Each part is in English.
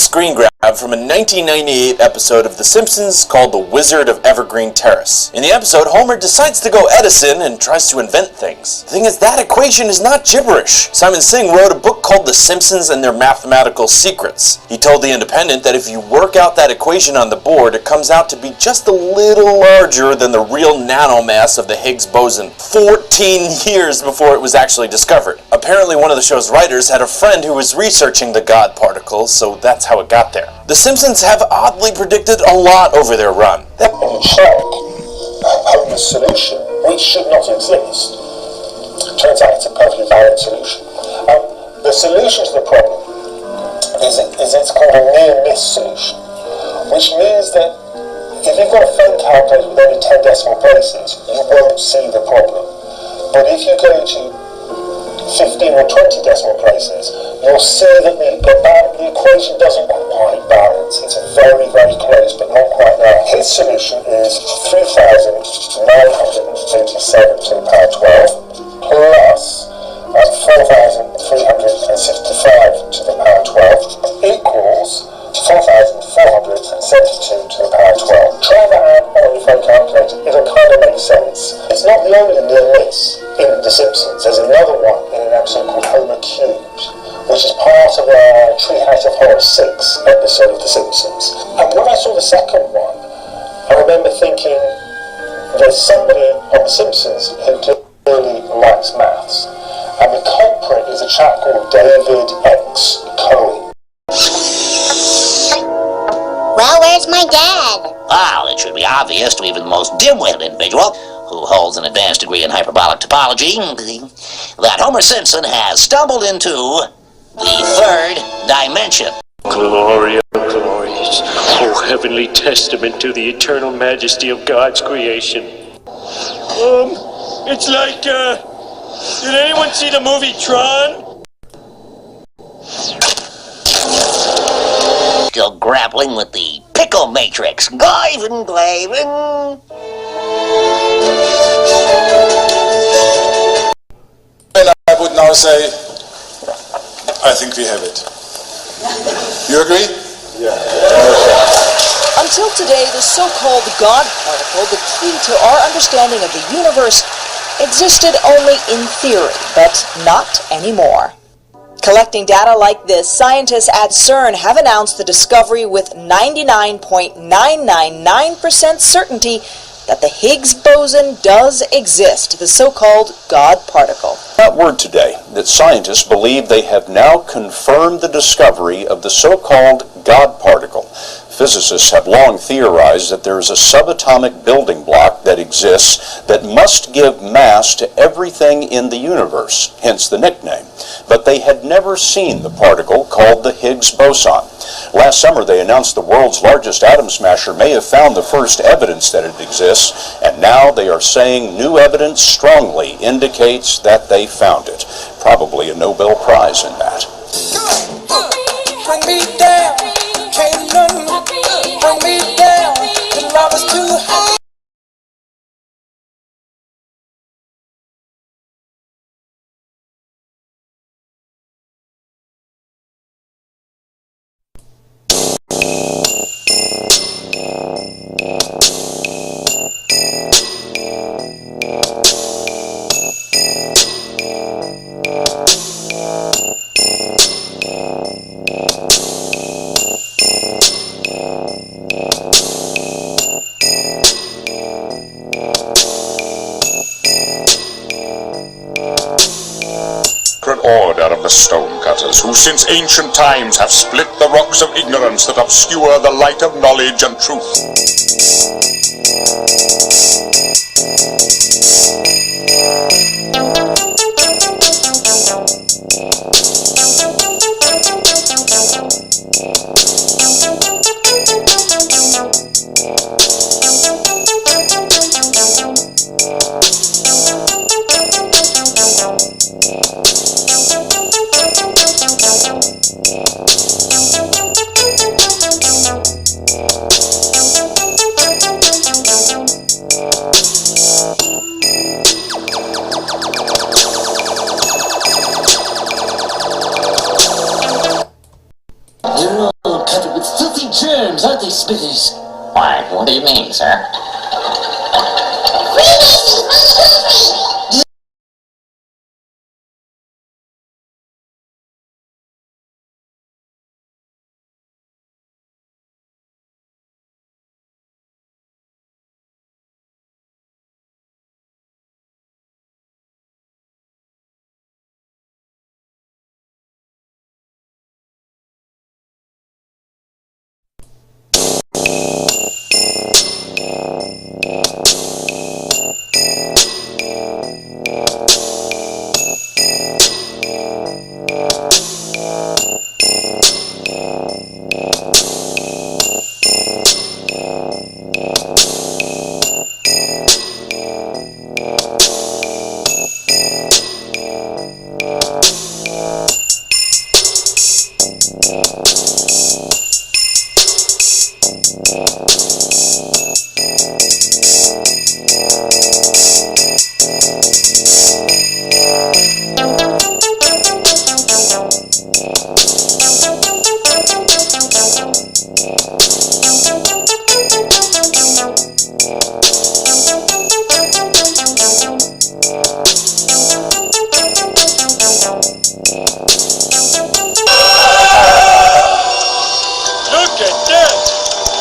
screen grab from a 1998 episode of The Simpsons called The Wizard of Evergreen Terrace. In the episode, Homer decides to go Edison and tries to invent things. The thing is, that equation is not gibberish. Simon Singh wrote a book called The Simpsons and Their Mathematical Secrets. He told The Independent that if you work out that equation on the board, it comes out to be just a little larger than the real nanomass of the Higgs boson 14 years before it was actually discovered. Apparently one of the show's writers had a friend who was researching the God particle, so that's how it got there. The Simpsons have oddly predicted a lot over their run. In check, Homer's solution, which should not exist. Turns out it's a perfectly valid solution. The solution to the problem is it's called a near-miss solution, which means that if you've got a phone calculator with only 10 decimal places, you won't see the problem. But if you go to 15 or 20 decimal places, you'll see that the equation doesn't quite balance. It's very, very close, but not quite there. His solution is 3,987 to the power 12 plus 4,365 to the power 12 equals 4,472 to the power 12. Try that out on your phone calculator. It'll kind of make sense. It's not the only near miss in The Simpsons. There's another one in an episode called Homer Cubed, which is part of a Treehouse of Horror 6 episode of The Simpsons. And when I saw the second one, I remember thinking there's somebody on The Simpsons who clearly likes maths. And the culprit is a chap called David X. Cohen. Well, where's my dad? Well, it should be obvious to even the most dim-witted individual who holds an advanced degree in hyperbolic topology that Homer Simpson has stumbled into the third dimension. Gloria, glorious, oh heavenly testament to the eternal majesty of God's creation. It's like, did anyone see the movie Tron? Still grappling with the pickle matrix. Glavin. And I would now say, I think we have it. You agree? Yeah. Until today, the so-called God particle, the key to our understanding of the universe, existed only in theory, but not anymore. Collecting data like this, scientists at CERN have announced the discovery with 99.999% certainty that the Higgs boson does exist, the so-called God particle. That word today, that scientists believe they have now confirmed the discovery of the so-called God particle. Physicists have long theorized that there is a subatomic building block that exists that must give mass to everything in the universe, hence the nickname. But they had never seen the particle called the Higgs boson. Last summer they announced the world's largest atom smasher may have found the first evidence that it exists, and now they are saying new evidence strongly indicates that they found it. Probably a Nobel Prize in that. Bring me down, can't none bring me down, the love is too high. Order of the Stonecutters, who since ancient times have split the rocks of ignorance that obscure the light of knowledge and truth. covered with filthy germs, aren't they, Smithers? Why, what do you mean, sir?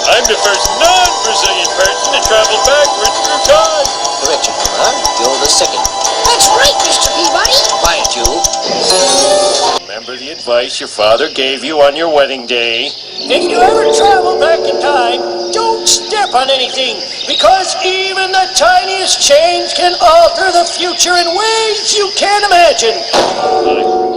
I'm the first non-Brazilian person to travel backwards through time. Correction, Homer. You're the second. That's right, Mr. Peabody. Quiet, you. Remember the advice your father gave you on your wedding day? If you ever travel back in time, don't step on anything, because even the tiniest change can alter the future in ways you can't imagine.